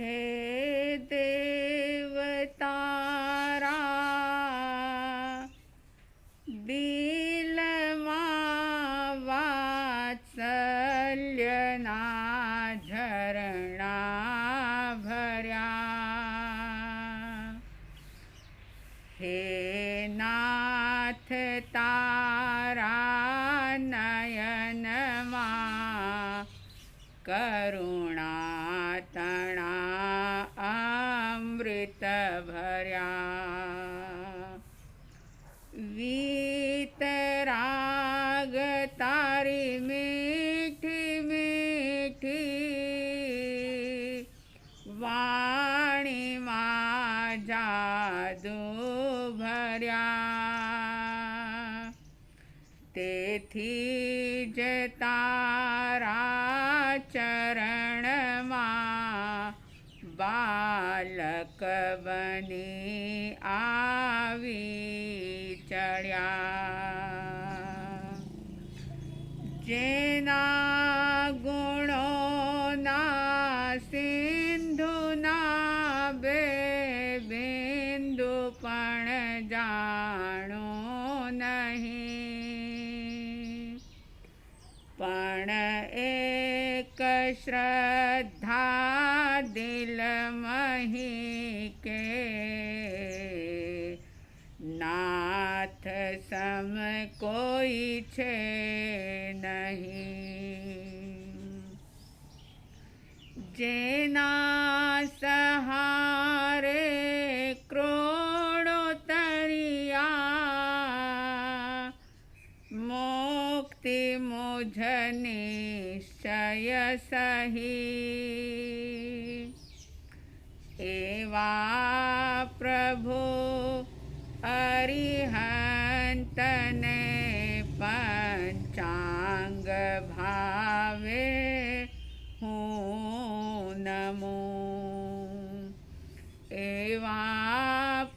हे देवतारा दिलમાં વાત્સલ્યના ઝરણા ભર્યા હે નાથ તારા નયનમાં કરુણા તણા અમૃત ભર્યા वीतराग तारी मीठी मीठी वाणी मा जादू भर्या तेथी ज तारा चरण मा बालक बनी आवी चढ़्या जेना गुणोना सिंधुना बे बिंदु पण जाणो नहीं पण एक श्रद्धा दिल मही के नाथ सम कोई छे नहीं जेना सहारे क्रोड़ोतरिया मुक्ति मुझ निश्चय सही एवा प्रभु अरिहंतने पंचांग भावे हूँ नमो एवा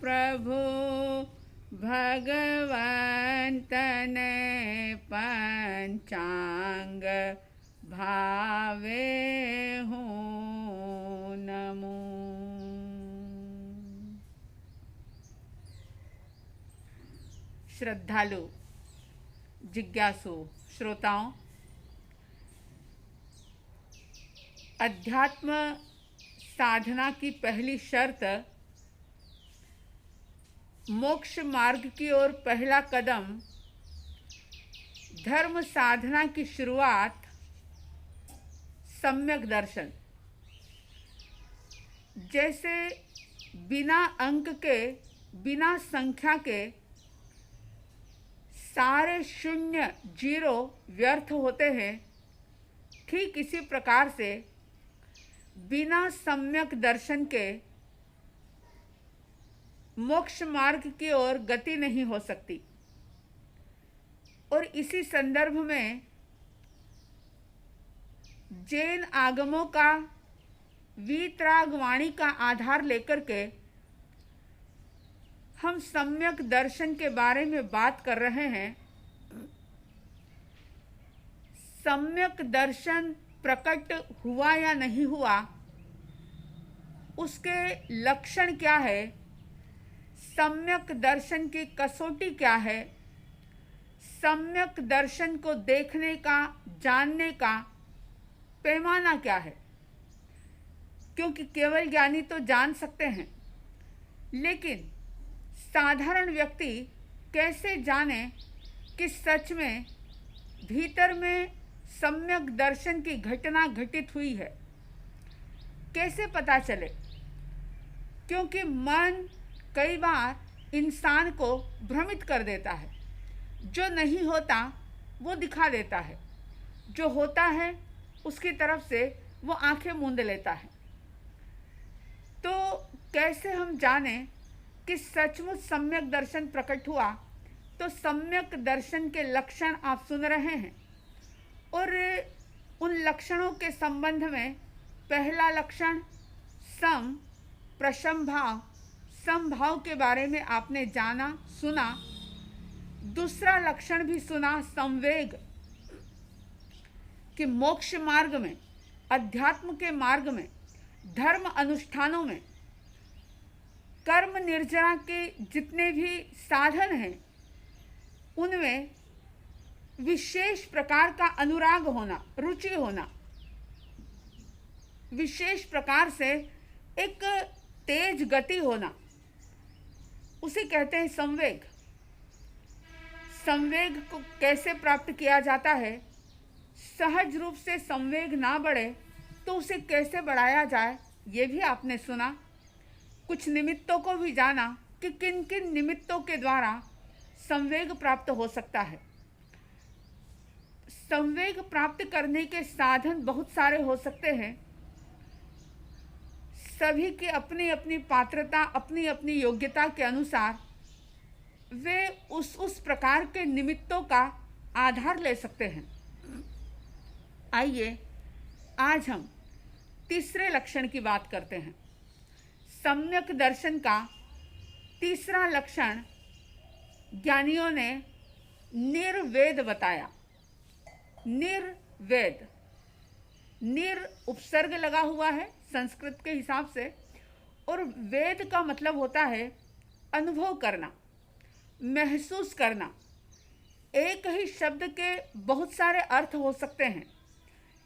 प्रभु भगवंतने पंचांग भावे हूँ नमो। श्रद्धालु जिज्ञासु श्रोताओं, अध्यात्म साधना की पहली शर्त, मोक्ष मार्ग की ओर पहला कदम, धर्म साधना की शुरुआत, सम्यक दर्शन। जैसे बिना अंक के, बिना संख्या के सारे शून्य जीरो व्यर्थ होते हैं, ठीक इसी प्रकार से बिना सम्यक दर्शन के मोक्ष मार्ग की ओर गति नहीं हो सकती। और इसी संदर्भ में जैन आगमों का वीतराग वाणी का आधार लेकर के हम सम्यक दर्शन के बारे में बात कर रहे हैं। सम्यक दर्शन प्रकट हुआ या नहीं हुआ, उसके लक्षण क्या है, सम्यक दर्शन की कसौटी क्या है, सम्यक दर्शन को देखने का, जानने का पैमाना क्या है। क्योंकि केवल ज्ञानी तो जान सकते हैं, लेकिन साधारण व्यक्ति कैसे जाने कि सच में भीतर में सम्यक दर्शन की घटना घटित हुई है, कैसे पता चले। क्योंकि मन कई बार इंसान को भ्रमित कर देता है, जो नहीं होता वो दिखा देता है, जो होता है उसकी तरफ से वो आंखें मूंद लेता है। तो कैसे हम जाने कि सचमुच सम्यक दर्शन प्रकट हुआ। तो सम्यक दर्शन के लक्षण आप सुन रहे हैं, और उन लक्षणों के संबंध में पहला लक्षण सम प्रशम भाव, समभाव के बारे में आपने जाना, सुना। दूसरा लक्षण भी सुना, संवेग, कि मोक्ष मार्ग में, अध्यात्म के मार्ग में धर्म अनुष्ठानों में कर्म निर्जरा के जितने भी साधन हैं उनमें विशेष प्रकार का अनुराग होना, रुचि होना, विशेष प्रकार से एक तेज गति होना, उसे कहते हैं संवेग। संवेग को कैसे प्राप्त किया जाता है? सहज रूप से संवेग ना बढ़े तो उसे कैसे बढ़ाया जाए, ये भी आपने सुना। कुछ निमित्तों को भी जाना कि किन किन निमित्तों के द्वारा संवेग प्राप्त हो सकता है। संवेग प्राप्त करने के साधन बहुत सारे हो सकते हैं। सभी की अपनी अपनी पात्रता, अपनी अपनी योग्यता के अनुसार वे उस प्रकार के निमित्तों का आधार ले सकते हैं। आइए आज हम तीसरे लक्षण की बात करते हैं। सम्यक दर्शन का तीसरा लक्षण ज्ञानियों ने निर्वेद बताया। निर्वेद, निर उपसर्ग लगा हुआ है संस्कृत के हिसाब से, और वेद का मतलब होता है अनुभव करना, महसूस करना। एक ही शब्द के बहुत सारे अर्थ हो सकते हैं,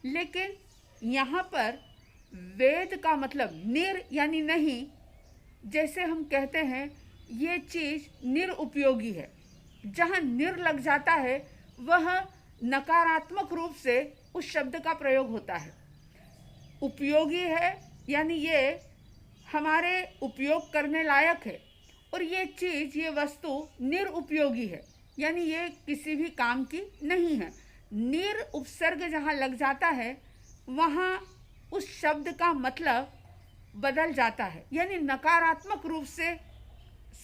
लेकिन यहाँ पर वेद का मतलब निर यानी नहीं। जैसे हम कहते हैं ये चीज़ निरुपयोगी है, जहाँ निर लग जाता है वह नकारात्मक रूप से उस शब्द का प्रयोग होता है। उपयोगी है यानी ये हमारे उपयोग करने लायक है, और ये चीज़, ये वस्तु निरुपयोगी है यानी ये किसी भी काम की नहीं है। निर उपसर्ग जहाँ लग जाता है वहाँ उस शब्द का मतलब बदल जाता है, यानी नकारात्मक रूप से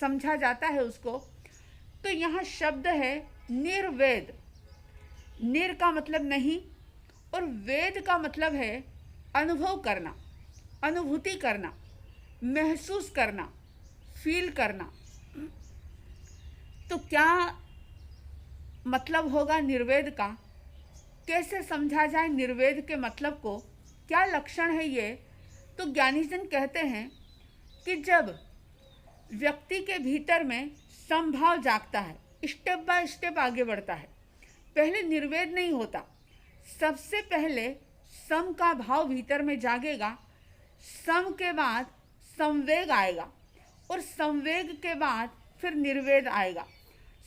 समझा जाता है उसको। तो यहाँ शब्द है निर्वेद। निर का मतलब नहीं और वेद का मतलब है अनुभव करना, अनुभूति करना, महसूस करना, फील करना। तो क्या मतलब होगा निर्वेद का? कैसे समझा जाए निर्वेद के मतलब को? क्या लक्षण है ये? तो ज्ञानीजन कहते हैं कि जब व्यक्ति के भीतर में समभाव जागता है, स्टेप बाय स्टेप आगे बढ़ता है। पहले निर्वेद नहीं होता, सबसे पहले सम का भाव भीतर में जागेगा, सम के बाद संवेग आएगा, और संवेग के बाद फिर निर्वेद आएगा।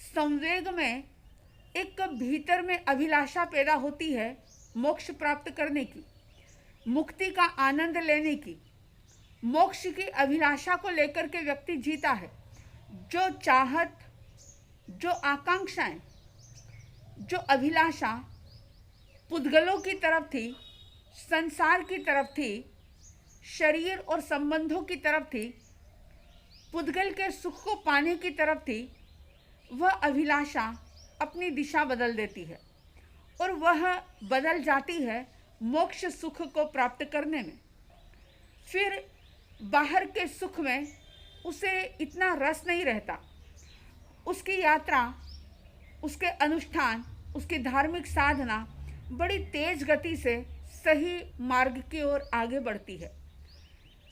संवेग में एक भीतर में अभिलाषा पैदा होती है मोक्ष प्राप्त करने की, मुक्ति का आनंद लेने की। मोक्ष की अभिलाषा को लेकर के व्यक्ति जीता है। जो चाहत, जो आकांक्षाएं, जो अभिलाषा पुद्गलों की तरफ थी, संसार की तरफ थी, शरीर और संबंधों की तरफ थी, पुद्गल के सुख को पाने की तरफ थी, वह अभिलाषा अपनी दिशा बदल देती है और वह बदल जाती है मोक्ष सुख को प्राप्त करने में। फिर बाहर के सुख में उसे इतना रस नहीं रहता। उसकी यात्रा, उसके अनुष्ठान, उसकी धार्मिक साधना बड़ी तेज गति से सही मार्ग की ओर आगे बढ़ती है।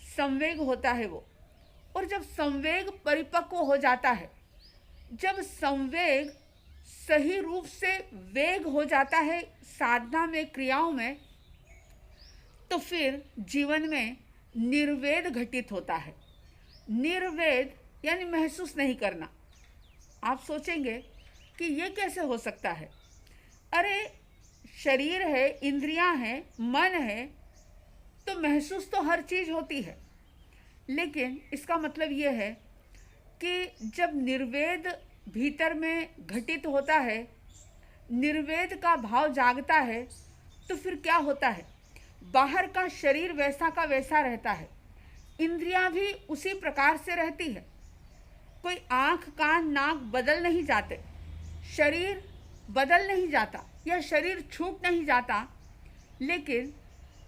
संवेग होता है वो, और जब संवेग परिपक्व हो जाता है, जब संवेग सही रूप से वेग हो जाता है साधना में, क्रियाओं में, तो फिर जीवन में निर्वेद घटित होता है। निर्वेद यानी महसूस नहीं करना। आप सोचेंगे कि ये कैसे हो सकता है? अरे शरीर है, इंद्रियां हैं, मन है, तो महसूस तो हर चीज़ होती है। लेकिन इसका मतलब ये है कि जब निर्वेद भीतर में घटित होता है, निर्वेद का भाव जागता है, तो फिर क्या होता है? बाहर का शरीर वैसा का वैसा रहता है, इंद्रियां भी उसी प्रकार से रहती है। कोई आँख, कान, नाक बदल नहीं जाते, शरीर बदल नहीं जाता या शरीर छूट नहीं जाता। लेकिन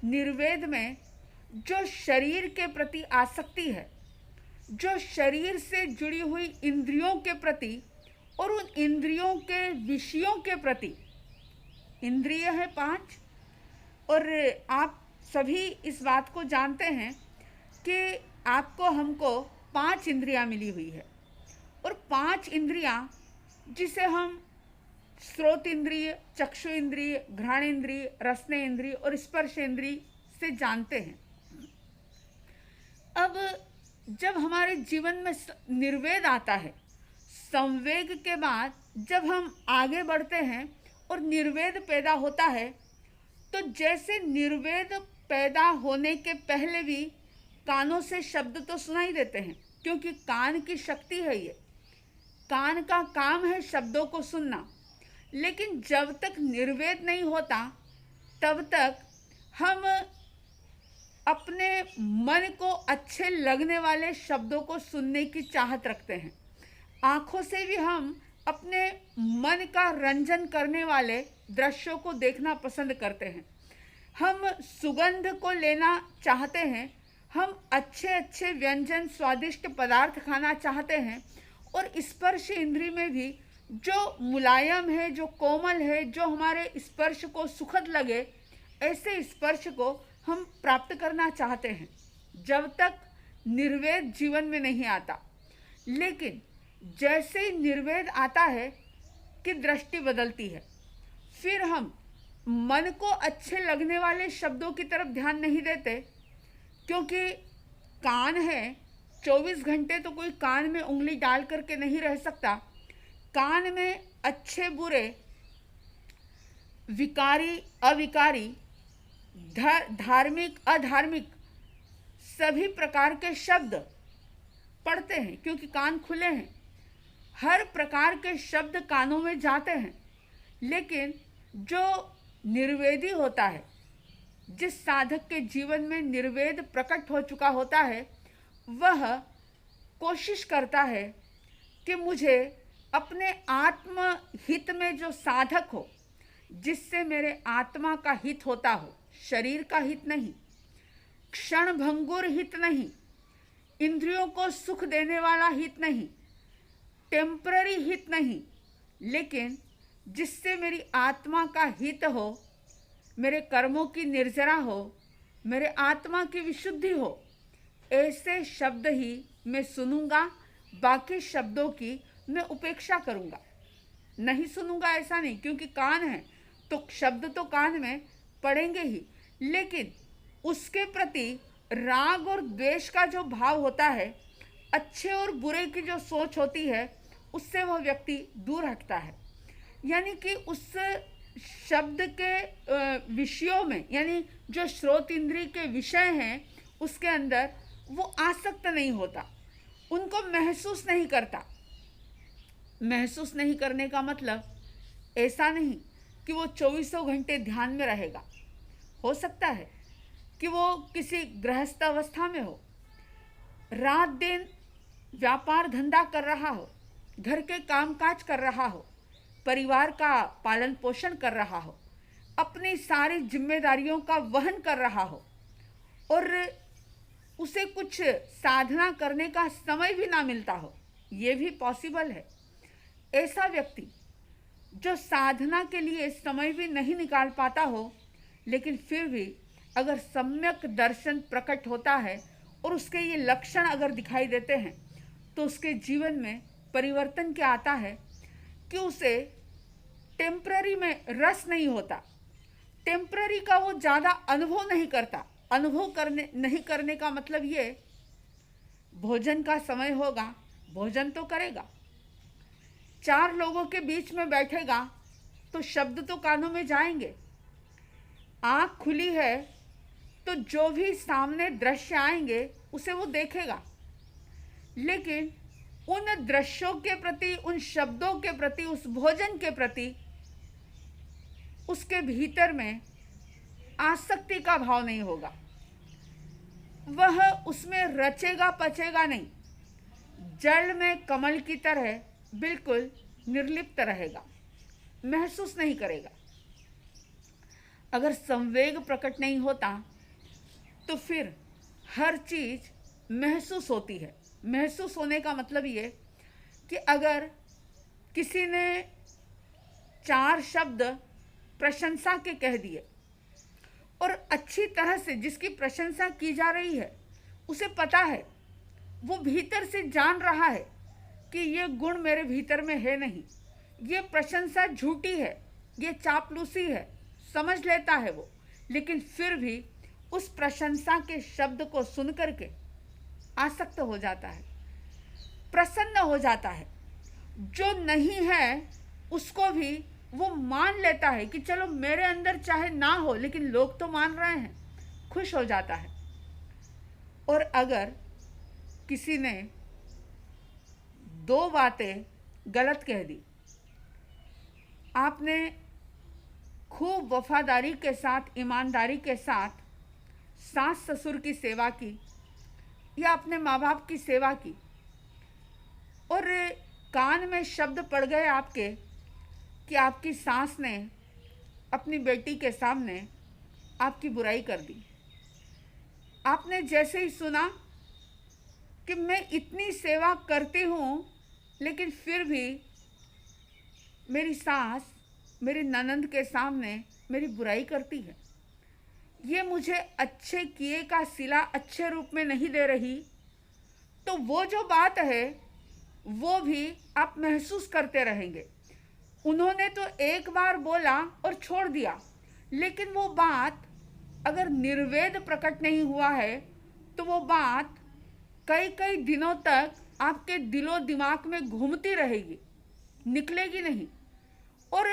निर्वेद में जो शरीर के प्रति आसक्ति है, जो शरीर से जुड़ी हुई इंद्रियों के प्रति और उन इंद्रियों के विषयों के प्रति, इंद्रिय है 5, और आप सभी इस बात को जानते हैं कि आपको हमको 5 इंद्रियां मिली हुई है, और 5 इंद्रियां जिसे हम श्रोत इंद्रिय, चक्षु इंद्रिय, घ्राण इंद्रिय, रसने इंद्रिय और स्पर्श इंद्रिय से जानते हैं। अब जब हमारे जीवन में निर्वेद आता है, संवेग के बाद जब हम आगे बढ़ते हैं और निर्वेद पैदा होता है, तो जैसे निर्वेद पैदा होने के पहले भी कानों से शब्द तो सुनाई देते हैं, क्योंकि कान की शक्ति है ये, कान का काम है शब्दों को सुनना। लेकिन जब तक निर्वेद नहीं होता तब तक हम अपने मन को अच्छे लगने वाले शब्दों को सुनने की चाहत रखते हैं। आँखों से भी हम अपने मन का रंजन करने वाले दृश्यों को देखना पसंद करते हैं। हम सुगंध को लेना चाहते हैं, हम अच्छे अच्छे व्यंजन, स्वादिष्ट पदार्थ खाना चाहते हैं। और स्पर्श इंद्रिय में भी जो मुलायम है, जो कोमल है, जो हमारे स्पर्श को सुखद लगे, ऐसे स्पर्श को हम प्राप्त करना चाहते हैं जब तक निर्वेद जीवन में नहीं आता। लेकिन जैसे ही निर्वेद आता है कि दृष्टि बदलती है, फिर हम मन को अच्छे लगने वाले शब्दों की तरफ ध्यान नहीं देते, क्योंकि कान है, 24 घंटे तो कोई कान में उंगली डाल करके नहीं रह सकता। कान में अच्छे बुरे, विकारी अविकारी, धार्मिक अधार्मिक सभी प्रकार के शब्द पढ़ते हैं, क्योंकि कान खुले हैं। हर प्रकार के शब्द कानों में जाते हैं। लेकिन जो निर्वेदी होता है, जिस साधक के जीवन में निर्वेद प्रकट हो चुका होता है, वह कोशिश करता है कि मुझे अपने आत्म हित में जो साधक हो, जिससे मेरे आत्मा का हित होता हो, शरीर का हित नहीं, क्षण भंगुर हित नहीं, इंद्रियों को सुख देने वाला हित नहीं, टेम्पररी हित नहीं, लेकिन जिससे मेरी आत्मा का हित हो, मेरे कर्मों की निर्जरा हो, मेरे आत्मा की विशुद्धि हो, ऐसे शब्द ही मैं सुनूंगा। बाकी शब्दों की मैं उपेक्षा करूंगा, नहीं सुनूंगा ऐसा नहीं, क्योंकि कान है तो शब्द तो कान में पड़ेंगे ही। लेकिन उसके प्रति राग और द्वेष का जो भाव होता है, अच्छे और बुरे की जो सोच होती है, उससे वह व्यक्ति दूर हटता है। यानी कि उस शब्द के विषयों में, यानी जो श्रोत इंद्रिय के विषय हैं, उसके अंदर वो आसक्त नहीं होता, उनको महसूस नहीं करता। महसूस नहीं करने का मतलब ऐसा नहीं कि वो 24 घंटे ध्यान में रहेगा। हो सकता है कि वो किसी गृहस्थ अवस्था में हो, रात दिन व्यापार धंधा कर रहा हो, घर के कामकाज कर रहा हो, परिवार का पालन पोषण कर रहा हो, अपनी सारी जिम्मेदारियों का वहन कर रहा हो, और उसे कुछ साधना करने का समय भी ना मिलता हो। ये भी पॉसिबल है। ऐसा व्यक्ति जो साधना के लिए समय भी नहीं निकाल पाता हो, लेकिन फिर भी अगर सम्यक दर्शन प्रकट होता है और उसके ये लक्षण अगर दिखाई देते हैं, तो उसके जीवन में परिवर्तन क्या आता है कि उसे टेम्पररी में रस नहीं होता, टेम्पररी का वो ज़्यादा अनुभव नहीं करता। अनुभव करने नहीं करने का मतलब ये, भोजन का समय होगा, भोजन तो करेगा, 4 लोगों के बीच में बैठेगा तो शब्द तो कानों में जाएंगे, आँख खुली है तो जो भी सामने दृश्य आएंगे उसे वो देखेगा। लेकिन उन दृश्यों के प्रति, उन शब्दों के प्रति, उस भोजन के प्रति उसके भीतर में आसक्ति का भाव नहीं होगा। वह उसमें रचेगा पचेगा नहीं, जल में कमल की तरह बिल्कुल निर्लिप्त रहेगा, महसूस नहीं करेगा। अगर संवेग प्रकट नहीं होता तो फिर हर चीज महसूस होती है। महसूस होने का मतलब ये कि अगर किसी ने 4 शब्द प्रशंसा के कह दिए और अच्छी तरह से जिसकी प्रशंसा की जा रही है उसे पता है, वो भीतर से जान रहा है कि ये गुण मेरे भीतर में है नहीं, ये प्रशंसा झूठी है, ये चापलूसी है, समझ लेता है वो। लेकिन फिर भी उस प्रशंसा के शब्द को सुन करके आसक्त हो जाता है, प्रसन्न हो जाता है। जो नहीं है उसको भी वो मान लेता है कि चलो मेरे अंदर चाहे ना हो लेकिन लोग तो मान रहे हैं, खुश हो जाता है। और अगर किसी ने दो बातें गलत कह दी, आपने खूब वफादारी के साथ, ईमानदारी के साथ सास ससुर की सेवा की या अपने माँ बाप की सेवा की, और कान में शब्द पड़ गए आपके कि आपकी सास ने अपनी बेटी के सामने आपकी बुराई कर दी। आपने जैसे ही सुना कि मैं इतनी सेवा करती हूँ लेकिन फिर भी मेरी सास मेरी ननंद के सामने मेरी बुराई करती है, ये मुझे अच्छे किए का सिला अच्छे रूप में नहीं दे रही, तो वो जो बात है वो भी आप महसूस करते रहेंगे। उन्होंने तो एक बार बोला और छोड़ दिया, लेकिन वो बात अगर निर्वेद प्रकट नहीं हुआ है तो वो बात कई कई दिनों तक आपके दिलो दिमाग में घूमती रहेगी, निकलेगी नहीं। और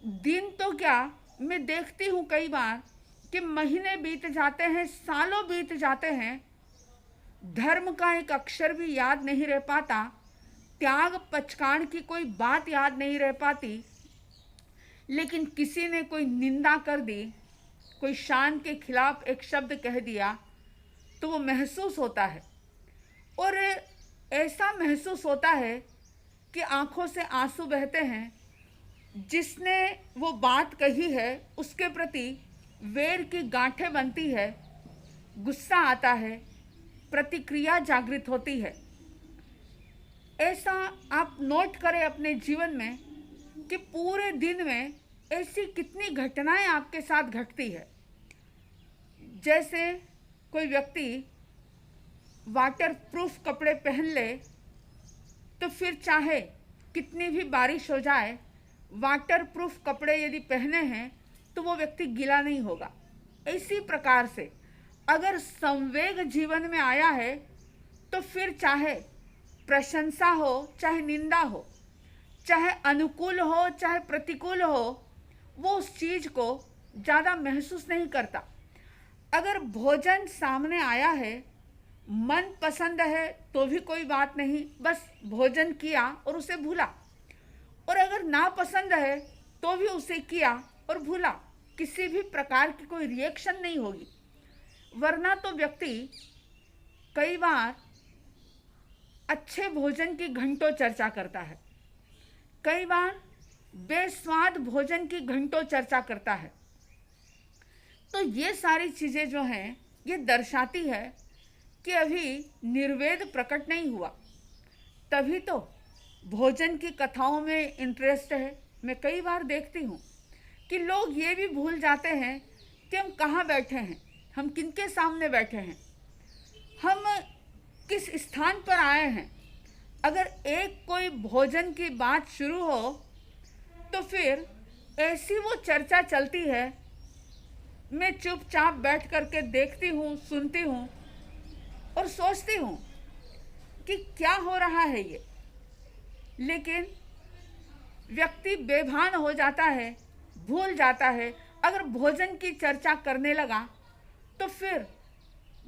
दिन तो क्या, मैं देखती हूँ कई बार कि महीने बीत जाते हैं, सालों बीत जाते हैं, धर्म का एक अक्षर भी याद नहीं रह पाता, त्याग पचकान की कोई बात याद नहीं रह पाती, लेकिन किसी ने कोई निंदा कर दी, कोई शान के खिलाफ एक शब्द कह दिया तो वो महसूस होता है। और ऐसा महसूस होता है कि आंखों से आंसू बहते हैं। जिसने वो बात कही है उसके प्रति वैर की गांठें बनती है, गुस्सा आता है, प्रतिक्रिया जागृत होती है। ऐसा आप नोट करें अपने जीवन में कि पूरे दिन में ऐसी कितनी घटनाएं आपके साथ घटती है। जैसे कोई व्यक्ति वाटर प्रूफ कपड़े पहन ले तो फिर चाहे कितनी भी बारिश हो जाए, वाटर प्रूफ कपड़े यदि पहने हैं तो वो व्यक्ति गीला नहीं होगा। इसी प्रकार से अगर संवेग जीवन में आया है तो फिर चाहे प्रशंसा हो चाहे निंदा हो, चाहे अनुकूल हो चाहे प्रतिकूल हो, वो उस चीज को ज़्यादा महसूस नहीं करता। अगर भोजन सामने आया है, मन पसंद है तो भी कोई बात नहीं, बस भोजन किया और उसे भूला। और अगर ना पसंद है तो भी उसे किया और भूला, किसी भी प्रकार की कोई रिएक्शन नहीं होगी। वरना तो व्यक्ति कई बार अच्छे भोजन की घंटों चर्चा करता है, कई बार बेस्वाद भोजन की घंटों चर्चा करता है। तो ये सारी चीज़ें जो हैं ये दर्शाती है कि अभी निर्वेद प्रकट नहीं हुआ। तभी तो भोजन की कथाओं में इंटरेस्ट है। मैं कई बार देखती हूँ कि लोग ये भी भूल जाते हैं कि हम कहाँ बैठे हैं, हम किनके सामने बैठे हैं, हम किस स्थान पर आए हैं। अगर एक कोई भोजन की बात शुरू हो तो फिर ऐसी वो चर्चा चलती है, मैं चुपचाप बैठ करके देखती हूँ, सुनती हूँ और सोचती हूँ कि क्या हो रहा है ये। लेकिन व्यक्ति बेभान हो जाता है, भूल जाता है। अगर भोजन की चर्चा करने लगा तो फिर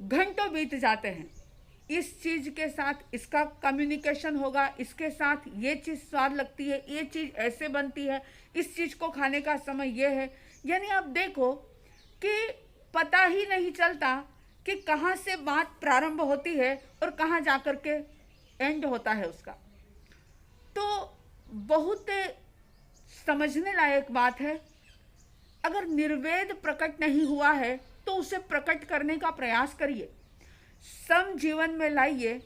घंटों बीत जाते हैं। इस चीज़ के साथ इसका कम्युनिकेशन होगा, इसके साथ ये चीज़ स्वाद लगती है, ये चीज़ ऐसे बनती है, इस चीज़ को खाने का समय ये है। यानी आप देखो कि पता ही नहीं चलता कि कहाँ से बात प्रारंभ होती है और कहाँ जाकर के एंड होता है उसका। तो बहुत समझने लायक बात है। अगर निर्वेद प्रकट नहीं हुआ है तो उसे प्रकट करने का प्रयास करिए, सम जीवन में लाइए,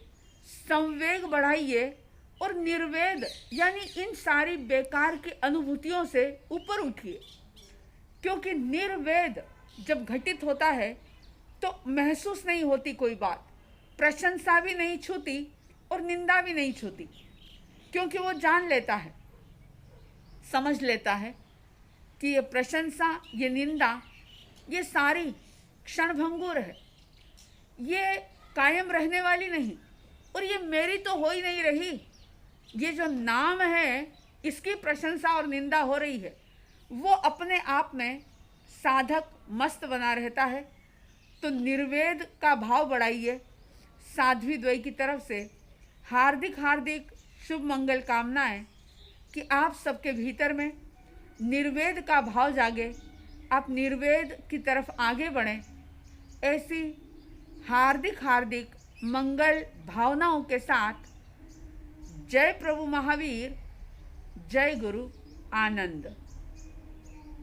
संवेग बढ़ाइए और निर्वेद यानी इन सारी बेकार की अनुभूतियों से ऊपर उठिए। क्योंकि निर्वेद जब घटित होता है तो महसूस नहीं होती कोई बात, प्रशंसा भी नहीं छूती और निंदा भी नहीं छूती, क्योंकि वो जान लेता है, समझ लेता है कि ये प्रशंसा, ये निंदा, ये सारी क्षणभंगुर है, ये कायम रहने वाली नहीं, और ये मेरी तो हो ही नहीं रही। ये जो नाम है इसकी प्रशंसा और निंदा हो रही है, वो अपने आप में साधक मस्त बना रहता है। तो निर्वेद का भाव बढ़ाइए। साध्वी द्वय की तरफ से हार्दिक हार्दिक शुभ मंगल कामनाएं कि आप सबके भीतर में निर्वेद का भाव जागे, आप निर्वेद की तरफ आगे बढ़ें। ऐसी हार्दिक हार्दिक मंगल भावनाओं के साथ जय प्रभु महावीर, जय गुरु आनंद।